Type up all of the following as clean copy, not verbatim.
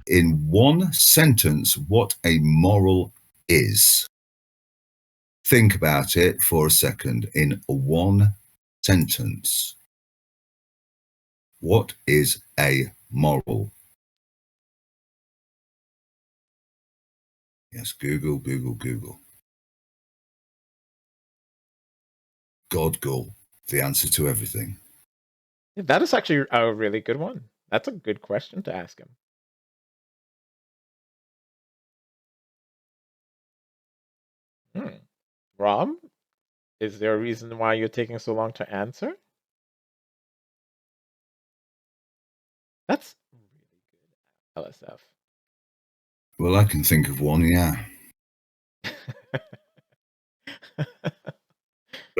in one sentence what a moral is. Think about it for a second. In one sentence, what is a moral? Yes, Google. Google, the answer to everything. That is actually a really good one. That's a good question to ask him. Rob, is there a reason why you're taking so long to answer? That's really good, LSF. Well, I can think of one, yeah. But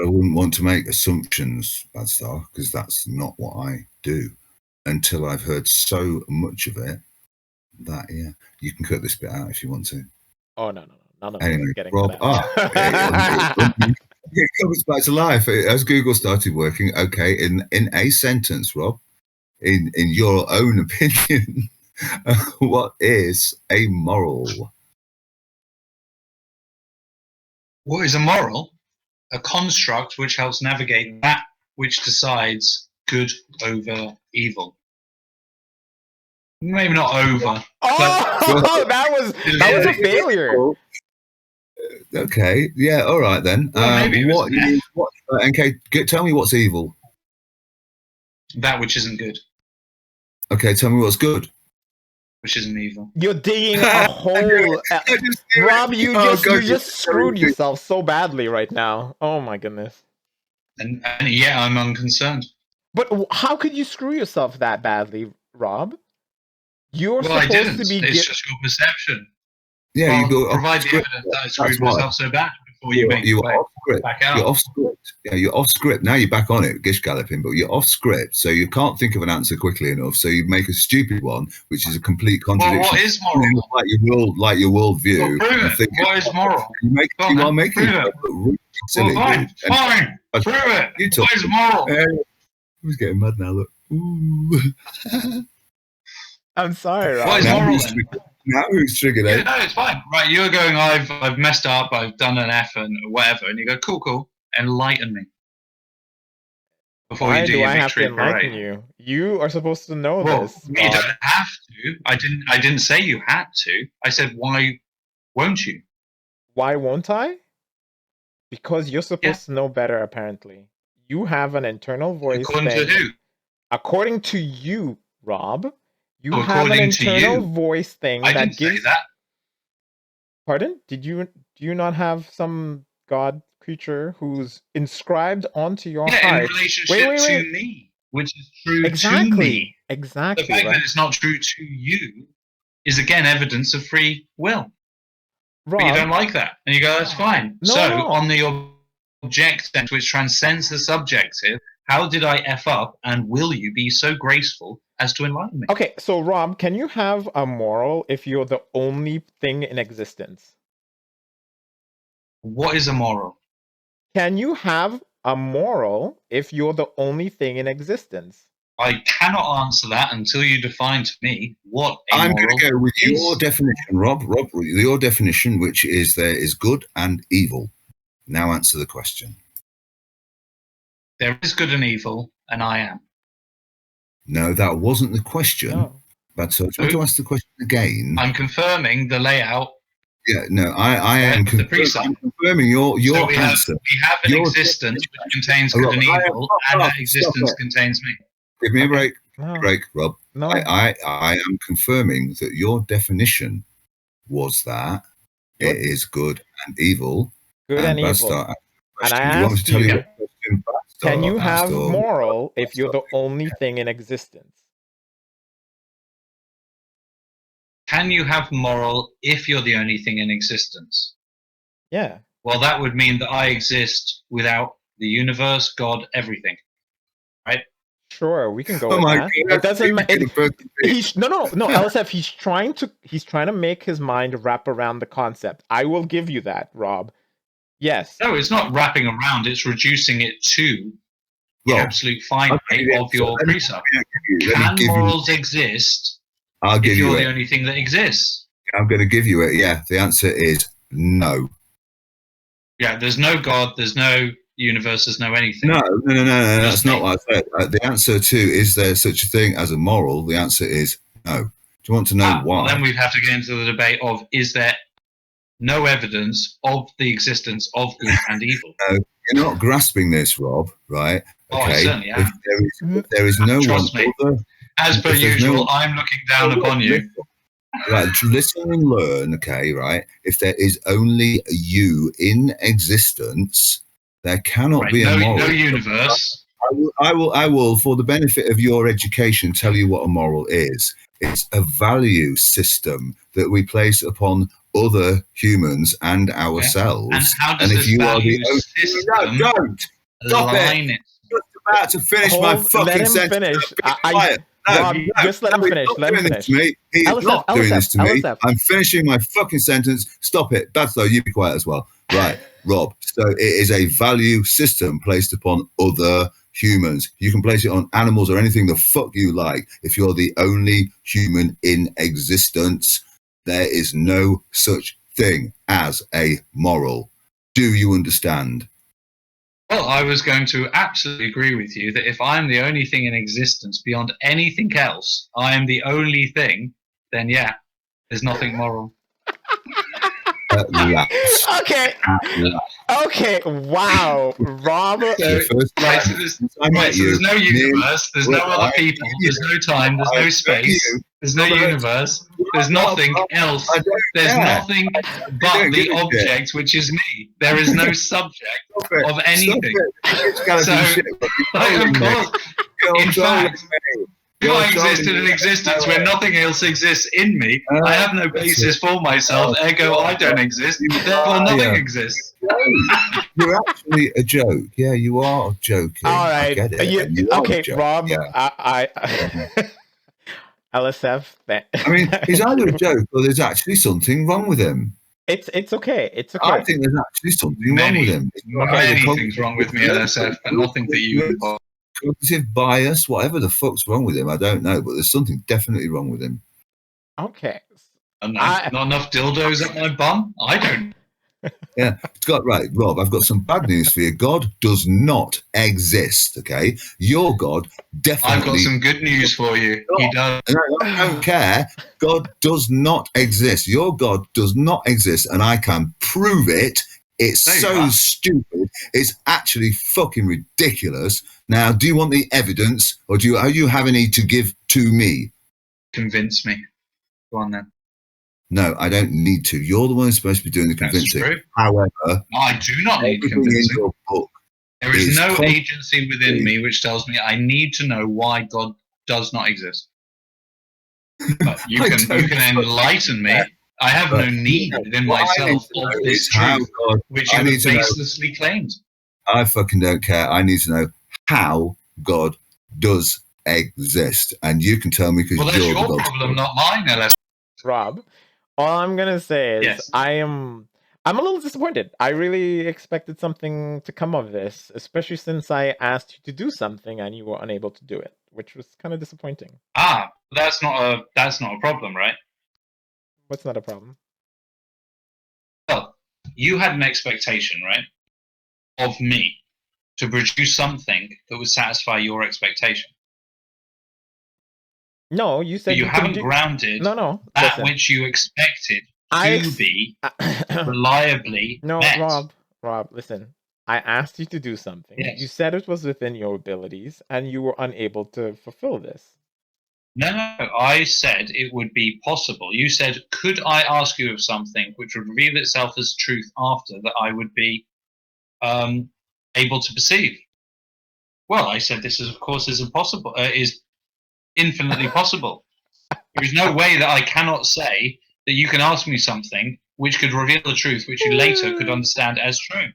I wouldn't want to make assumptions, Badstar, because that's not what I do until I've heard so much of it that, yeah, you can cut this bit out if you want to. Oh, no. None of anyway, us getting Rob, to that. it comes back to life. As Google started working, okay, in a sentence, Rob, in your own opinion, what is a moral? What is a moral? A construct which helps navigate that which decides good over evil. Maybe not over. Oh, that was a failure. Okay, yeah, all right then. Well, okay, tell me what's evil. That which isn't good. Okay, tell me what's good. Which isn't evil. You're digging a hole. Rob, you just screwed yourself so badly right now. Oh my goodness. And yeah, I'm unconcerned. But how could you screw yourself that badly, Rob? You're I didn't. To be it's just your perception. Yeah, you go provide the evidence that I screwed myself so bad before you make your way back out. You're off script. Yeah, you're off script. Now you're back on it, gish galloping, but you're off script, so you can't think of an answer quickly enough. So you make a stupid one, which is a complete contradiction. Well, what is moral? Like your worldview. Well, prove it. What is moral? You are making it really silly. Well, fine. Prove it. What is moral? Who's getting mad now? Look. Ooh. I'm sorry, Rob. What is moral then? Now who's triggered it? No, it's fine. Right, you're going, I've messed up, I've done an F and whatever, and you go, cool, enlighten me. Before Why you do your I have victory to enlighten parade. you? You are supposed to know this. You don't have to. I didn't say you had to. I said, why won't you? Why won't I? Because you're supposed to know better, apparently. You have an internal voice. According to who? According to you, Rob. You Oh, have an internal voice thing I that didn't gives. say that. Pardon? Do you not have some god creature who's inscribed onto your heart? In relationship to me, which is true to me. Exactly. The fact that it's not true to you is again evidence of free will. Rob, but you don't like that, and you go, "That's fine." No. On the objective, which transcends the subjective, how did I F up, and will you be so graceful as to enlighten me? Okay, so Rob, can you have a moral if you're the only thing in existence? What is a moral? Can you have a moral if you're the only thing in existence? I cannot answer that until you define to me what a I'm moral going to go with is. your definition, Rob. Your definition, which is there is good and evil. Now answer the question. There is good and evil, and I am. No, that wasn't the question. No. But so try to ask the question again. I'm confirming the layout. Yeah, no, I am confirming your answer. We have an existence which contains good and evil, and that existence contains me. Give me a break. No. Break, Rob. No. I am confirming that your definition was that it is good and evil. Good and evil. And I asked you, can you have moral if you're the only thing in existence? Can you have moral if you're the only thing in existence? Yeah. Well, that would mean that I exist without the universe, God, everything. Right? Sure, we can go with that. It doesn't matter. No, LSF, he's trying to make his mind wrap around the concept. I will give you that, Rob. Yes. No, it's not wrapping around, it's reducing it to the absolute finite of your precept. Can morals exist I'll give if you you're it. the only thing that exists. I'm going to give you it. Yeah, the answer is no. Yeah, there's no God, there's no universe, there's no anything. No. That's not what I said. The answer to is there such a thing as a moral? The answer is no. Do you want to know why? Well, then we'd have to get into the debate of is there no evidence of the existence of good and evil? No, you're not grasping this, Rob. Right? Okay. Oh, I certainly am. If there is no Trust one me. other, as per usual, I'm looking down upon you. Right, listen and learn, okay, right? If there is only you in existence, there cannot be a moral. No universe. I will, for the benefit of your education, tell you what a moral is. It's a value system that we place upon other humans and ourselves. And how does this value system don't stop align it? I'm just about to finish my fucking sentence. Finish. Rob, just let him finish. Let him finish. He's not doing this to me. I'm finishing my fucking sentence. Stop it. Badstar, you be quiet as well. Right, Rob. So it is a value system placed upon other humans. You can place it on animals or anything the fuck you like. If you're the only human in existence, there is no such thing as a moral. Do you understand? Well, I was going to absolutely agree with you that if I'm the only thing in existence beyond anything else, I am the only thing, then yeah, there's nothing moral. Okay. Okay. Wow, Rob. There's no universe. There's no other people. There's no time. There's no space. There's no universe. There's nothing else. There's nothing but the object, which is me. There is no subject of anything. So, of course, in fact, if I exist in an existence where nothing else exists in me, I have no basis for myself, ergo I don't exist, therefore nothing exists. You're actually a joke. Yeah, you are joking. All right. I get it. Okay, Rob, LSF. I mean, he's either a joke or there's actually something wrong with him. It's okay. It's okay. I think there's actually something wrong with him. Many things wrong with me, LSF, but nothing that you... Cognitive bias, whatever the fuck's wrong with him, I don't know, but there's something definitely wrong with him. Okay. Not enough dildos at my bum? I don't. Yeah, right, Rob, I've got some bad news for you. God does not exist, okay? Your God definitely... I've got some good news for you. He does. I don't care. God does not exist. Your God does not exist, and I can prove it. It's so stupid. It's actually fucking ridiculous. Now, do you want the evidence, or are you having any to give to me? Convince me. Go on then. No, I don't need to. You're the one who's supposed to be doing the convincing. That's true. However, I do not need convincing. In your book there is no agency within me which tells me I need to know why God does not exist. But you can enlighten me. I have no need within myself of this truth, which you have baselessly claimed. I fucking don't care. I need to know how God does exist, and you can tell me because that's your problem, not mine, LS. Rob, all I'm gonna say is I'm a little disappointed. I really expected something to come of this, especially since I asked you to do something and you were unable to do it, which was kind of disappointing. That's not a problem, right? What's not a problem? Well, you had an expectation, right, of me to produce something that would satisfy your expectation. No, you said you haven't grounded that which you expected to be reliably met. Rob, listen. I asked you to do something. Yes. You said it was within your abilities, and you were unable to fulfill this. No, I said it would be possible. You said, could I ask you of something which would reveal itself as truth after that I would be able to perceive? Well, I said this is, of course, is impossible. Is infinitely possible. There is no way that I cannot say that you can ask me something which could reveal the truth which you later could understand as true.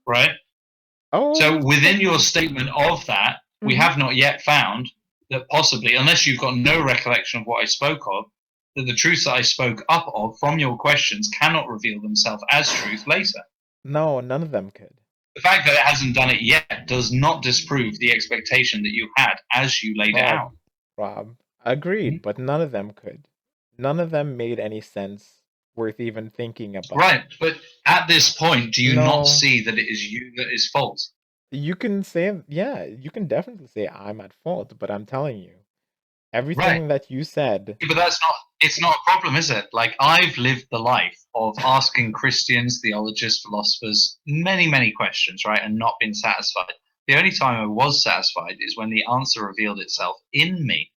Right? Oh. So within your statement of that, we have not yet found that possibly, unless you've got no recollection of what I spoke of, that the truths that I spoke up of from your questions cannot reveal themselves as truth later. No, none of them could. The fact that it hasn't done it yet does not disprove the expectation that you had as you laid it out. Rob, Agreed, but none of them could. None of them made any sense worth even thinking about. Right, but at this point, do you not see that it is you that is fault? You can say, yeah, you can definitely say I'm at fault, but I'm telling you, everything that you said. Yeah, but it's not a problem, is it? Like, I've lived the life of asking Christians, theologists, philosophers, many, many questions, right, and not been satisfied. The only time I was satisfied is when the answer revealed itself in me.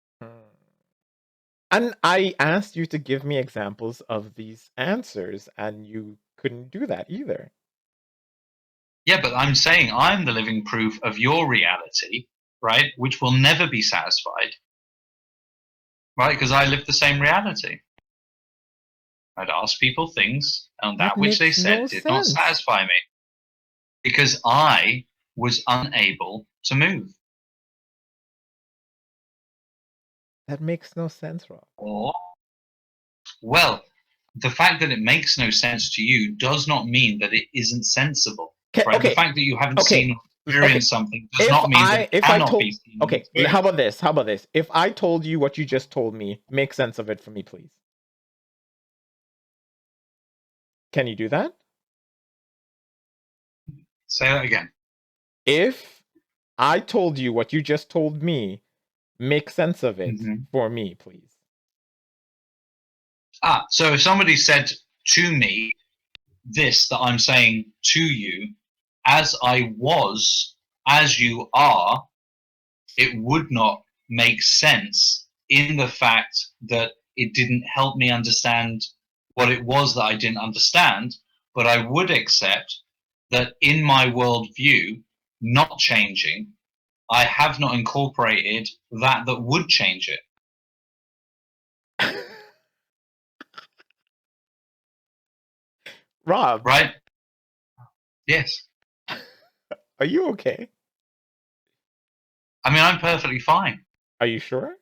And I asked you to give me examples of these answers, and you couldn't do that either. Yeah, but I'm saying I'm the living proof of your reality, right, which will never be satisfied, right, because I live the same reality. I'd ask people things, and that which they said did not satisfy me, because I was unable to move. That makes no sense, Rob. Or, well, the fact that it makes no sense to you does not mean that it isn't sensible. Right? Okay. The fact that you haven't seen or experienced something does not mean that it cannot be seen. Okay, how about this? How about this? If I told you what you just told me, make sense of it for me, please. Can you do that? Say that again. If I told you what you just told me, make sense of it for me, please. So if somebody said to me this that I'm saying to you, as I was, as you are, it would not make sense in the fact that it didn't help me understand what it was that I didn't understand, but I would accept that in my worldview, not changing, I have not incorporated that would change it. Rob. Right? Yes. Are you okay? I mean, I'm perfectly fine. Are you sure?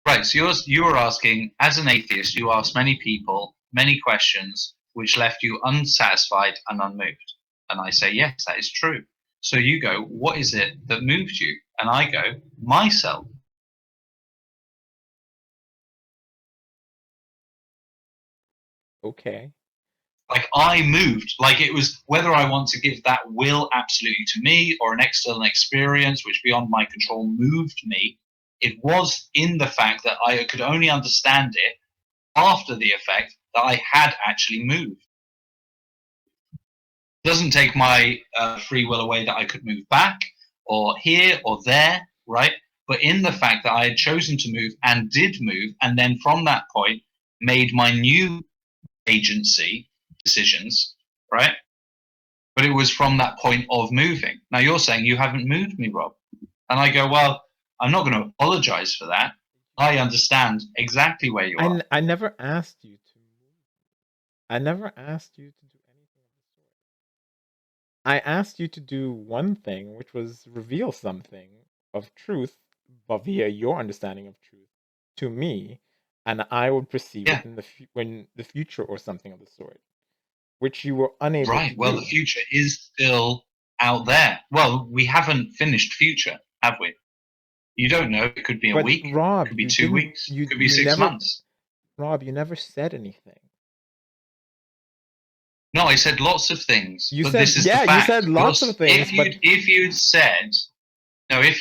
Right, so you were asking, as an atheist, you asked many people many questions which left you unsatisfied and unmoved. And I say, yes, that is true. So you go, what is it that moved you? And I go, myself. Okay. Like, I moved. Like, it was whether I want to give that will absolutely to me or an external experience which beyond my control moved me. It was in the fact that I could only understand it after the effect that I had actually moved. It doesn't take my free will away that I could move back or here or there, right? But in the fact that I had chosen to move and did move, and then from that point made my new agency decisions, right? But it was from that point of moving. Now you're saying you haven't moved me, Rob. And I go, well, I'm not going to apologize for that. I understand exactly where you are. I never asked you to move. I never asked you to do anything of the sort. I asked you to do one thing, which was reveal something of truth, but via your understanding of truth, to me, and I would perceive it in the future or something of the sort, which you were unable to do. Well, the future is still out there. Well, we haven't finished future, have we? You don't know. It could be a week. Rob, it could be 2 weeks. It could be 6 months. Rob, you never said anything. No, I said lots of things. You but said, this is the fact. You said lots of things. If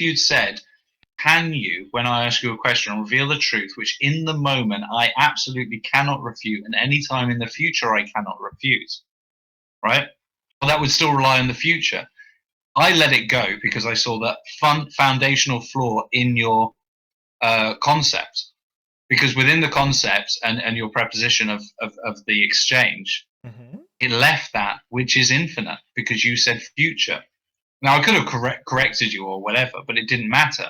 you'd said, can you, when I ask you a question, reveal the truth, which in the moment I absolutely cannot refute, and any time in the future I cannot refute, right? Well, that would still rely on the future. I let it go because I saw that foundational flaw in your concept. Because within the concept and your preposition of the exchange, it left that which is infinite because you said future. Now, I could have corrected you or whatever, but it didn't matter.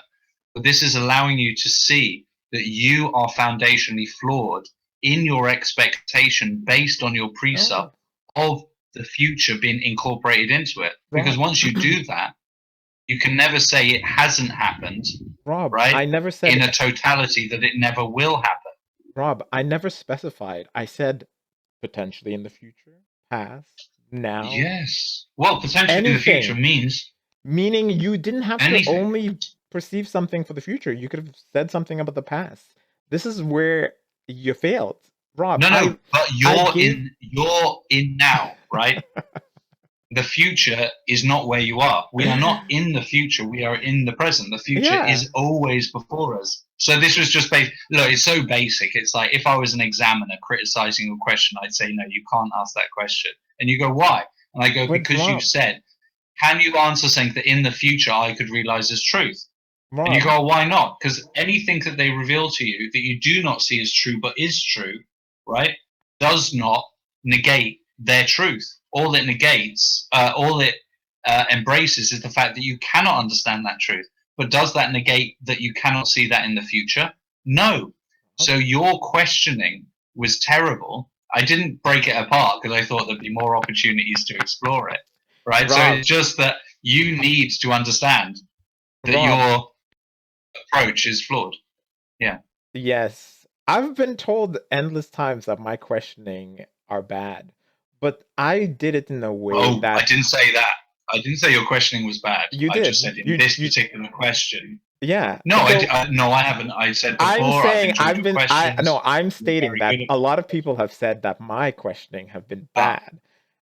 But this is allowing you to see that you are foundationally flawed in your expectation based on your presup of the future being incorporated into it. Because once you do that, you can never say it hasn't happened, Rob, right? I never said in a totality that it never will happen. Rob, I never specified. I said potentially in the future, past, now. Yes. Well, potentially in the future means... Meaning you didn't have to only perceived something for the future. You could have said something about the past. This is where you failed, Rob. But you're in now, right? The future is not where you are. We are not in the future. We are in the present. The future is always before us. So this was just look, it's so basic. It's like if I was an examiner criticizing a question, I'd say, no, you can't ask that question. And you go, why? And I go, because you said, can you answer something that in the future I could realize as truth? And you go, why not? Because anything that they reveal to you that you do not see as true but is true, right, does not negate their truth. All it negates, all it embraces is the fact that you cannot understand that truth. But does that negate that you cannot see that in the future? No. So your questioning was terrible. I didn't break it apart because I thought there'd be more opportunities to explore it, right? So it's just that you need to understand that your approach is flawed. Yeah. Yes. I've been told endless times that my questioning are bad. But I did it in a way that... I didn't say that. I didn't say your questioning was bad. You did. I just said in this particular question. Yeah. No, no, I haven't. I said before. I'm saying I'm stating that a lot of people have said that my questioning have been bad,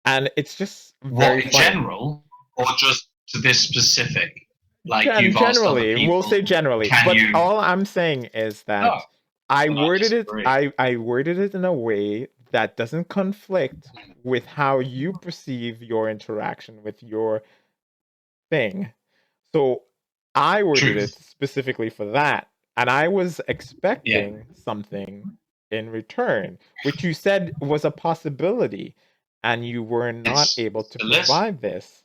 and it's just very in general, or just to this specific. Like you've asked other people, we'll say generally. But all I'm saying is that I worded it. I worded it in a way that doesn't conflict with how you perceive your interaction with your thing. So I worded it specifically for that. And I was expecting something in return, which you said was a possibility, and you were not able to provide this.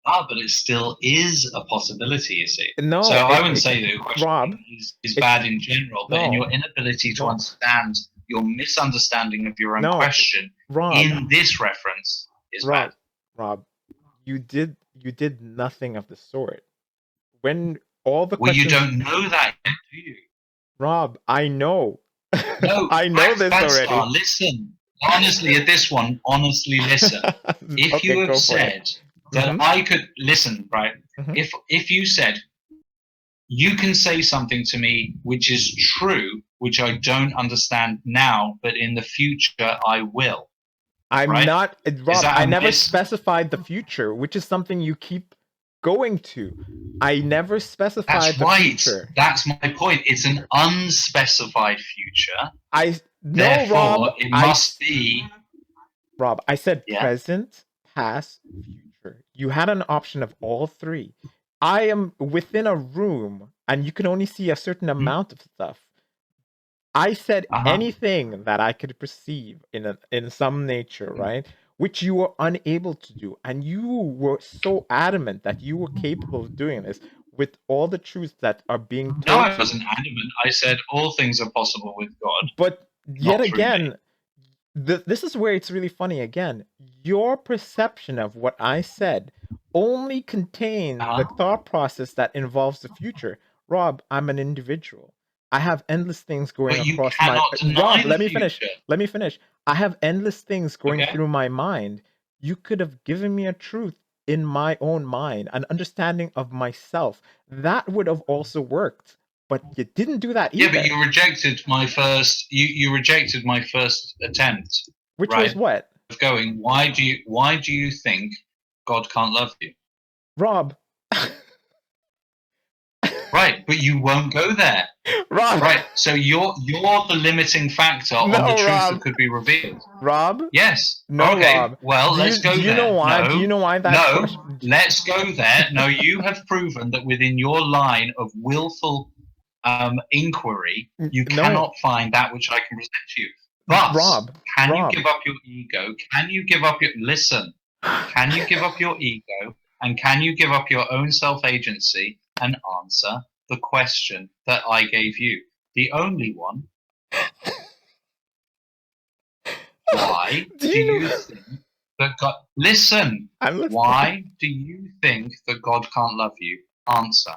But it still is a possibility, you see. No, so I wouldn't say that your question is bad in general, but in your inability to understand your misunderstanding of your own question in this reference is bad. Rob, you did nothing of the sort. When all the questions... you don't know that yet, do you? Rob, I know. No, I know this already. Listen, honestly, at this one, honestly, listen. If you have said that I could listen, right? If you said you can say something to me which is true, which I don't understand now, but in the future I will. I'm not, Rob. I never specified the future, which is something you keep going to. I never specified the future. That's my point. It's an unspecified future. Therefore, Rob, it must be. Rob, I said present, past, future. You had an option of all three. I am within a room, and you can only see a certain amount of stuff. I said anything that I could perceive in some nature, right? Which you were unable to do. And you were so adamant that you were capable of doing this with all the truths that are being told. No, I wasn't adamant. I said all things are possible with God. But yet again, this is where it's really funny again. Your perception of what I said only contained the thought process that involves the future. Rob, I'm an individual. I have endless things going across my... Rob, let me finish. I have endless things going through my mind. You could have given me a truth in my own mind, an understanding of myself. That would have also worked. But you didn't do that either. Yeah, but you rejected my first... You rejected my first attempt. Which was what? Of going, why do you think God can't love you? Rob... Right, but you won't go there. Rob. Right, so you're the limiting factor on the truth that could be revealed. Rob? Yes. No, okay. Rob. Well, let's go there. Do you know why? Do you know why that? No, let's go there. No, you have proven that within your line of willful inquiry, you cannot find that which I can present to you. But Rob, you give up your ego? Can you give up your... Listen. Can you give up your ego? And can you give up your own self-agency and answer the question that I gave you? The only one. Why do you think that God... Listen. Why do you think that God can't love you? Answer.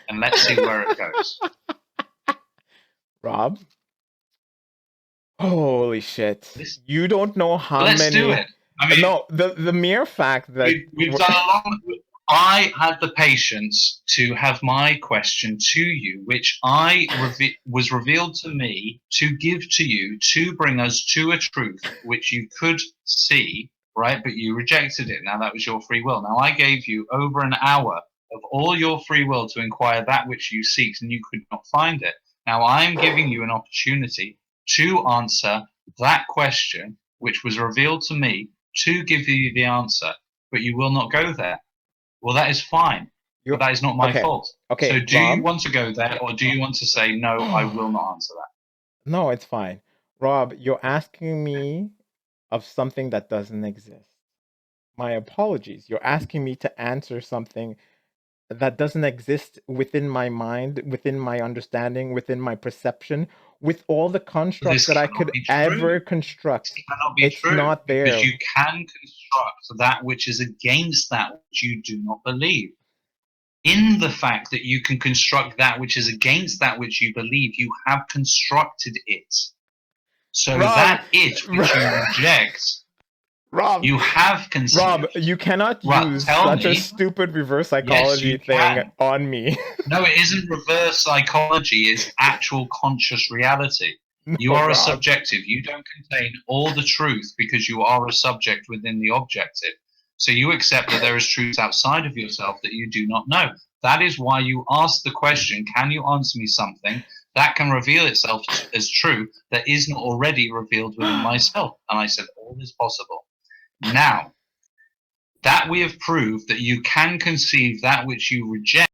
And let's see where it goes. Rob? Holy shit. You don't know how many... Let's do it. I mean, no, the mere fact that we've done a long... I had the patience to have my question to you, which was revealed to me to give to you, to bring us to a truth which you could see, right? But you rejected it. Now that was your free will. Now I gave you over an hour of all your free will to inquire that which you seek, and you could not find it. Now I am giving you an opportunity to answer that question, which was revealed to me, to give you the answer, but you will not go there. Well, that is fine, but that is not my fault. Okay, so do Rob, you want to go there, or do you want to say, no, I will not answer that? No, it's fine. Rob, you're asking me of something that doesn't exist. My apologies. You're asking me to answer something that doesn't exist within my mind, within my understanding, within my perception, with all the constructs that I could ever construct. This cannot be true, not there. because you can construct that which is against that which you do not believe. In the fact that you can construct that which is against that which you believe, you have constructed it. So Rob, that it which you reject, Rob, you have conceived. Rob, you cannot use such a stupid reverse psychology thing on me. No, it isn't reverse psychology. It's actual conscious reality. No, you are Rob. a subjective. You don't contain all the truth because you are a subject within the objective. So you accept that there is truth outside of yourself that you do not know. That is why you ask the question, can you answer me something that can reveal itself as true that is not already revealed within myself? And I said, all is possible. Now, that we have proved that you can conceive that which you reject